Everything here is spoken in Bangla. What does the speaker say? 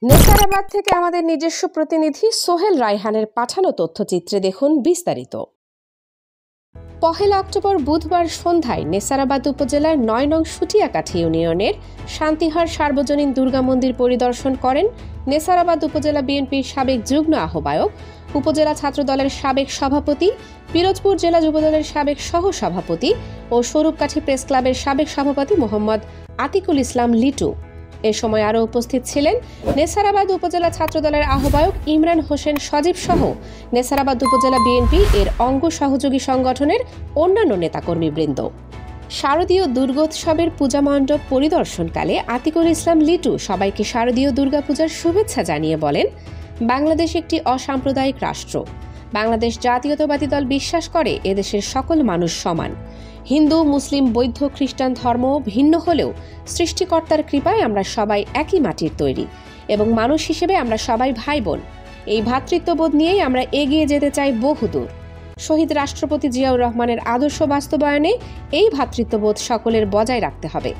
নেসারাবাদ থেকে আমাদের নিজস্ব প্রতিনিধি সোহেল রায়হানের পাঠানো তথ্যচিত্রে দেখুন বিস্তারিত। 1 অক্টোবর বুধবার সন্ধ্যায় নেসারাবাদ উপজেলার ৯ নং সুটিয়াকাঠি ইউনিয়নের শান্তিহার সার্বজনীন দুর্গা মন্দির পরিদর্শন করেন নেসারাবাদ উপজেলা বিএনপির সাবেক যুগ্ম আহ্বায়ক, উপজেলা ছাত্রদলের সাবেক সভাপতি, পিরোজপুর জেলা যুবদলের সাবেক সহ-সভাপতি ও স্বরূপকাঠি প্রেস ক্লাবের সাবেক সভাপতি মোহাম্মদ আতিকুল ইসলাম লিটু। এ সময় আরও উপস্থিত ছিলেন নেসারাবাদ উপজেলা ছাত্রদলের আহ্বায়ক ইমরান হোসেন সজীব সহ নেসারাবাদ উপজেলা বিএনপি এর অঙ্গ সহযোগী সংগঠনের অন্যান্য নেতাকর্মীবৃন্দ। শারদীয় দুর্গোৎসবের পূজা মণ্ডপ পরিদর্শনকালে আতিকুল ইসলাম লিটু সবাইকে শারদীয় দুর্গাপূজার শুভেচ্ছা জানিয়ে বলেন, বাংলাদেশ একটি অসাম্প্রদায়িক রাষ্ট্র। বাংলাদেশ জাতীয়তাবাদী দল বিশ্বাস করে এদেশের সকল মানুষ সমান। হিন্দু, মুসলিম, বৌদ্ধ, খ্রিস্টান ধর্ম ভিন্ন হলেও সৃষ্টিকর্তার কৃপায় আমরা সবাই একই মাটির তৈরি এবং মানুষ হিসেবে আমরা সবাই ভাই বোন। এই ভ্রাতৃত্ববোধ নিয়েই আমরা এগিয়ে যেতে চাই বহুদূর। শহীদ রাষ্ট্রপতি জিয়াউর রহমানের আদর্শ বাস্তবায়নে এই ভ্রাতৃত্ববোধ সকলের বজায় রাখতে হবে।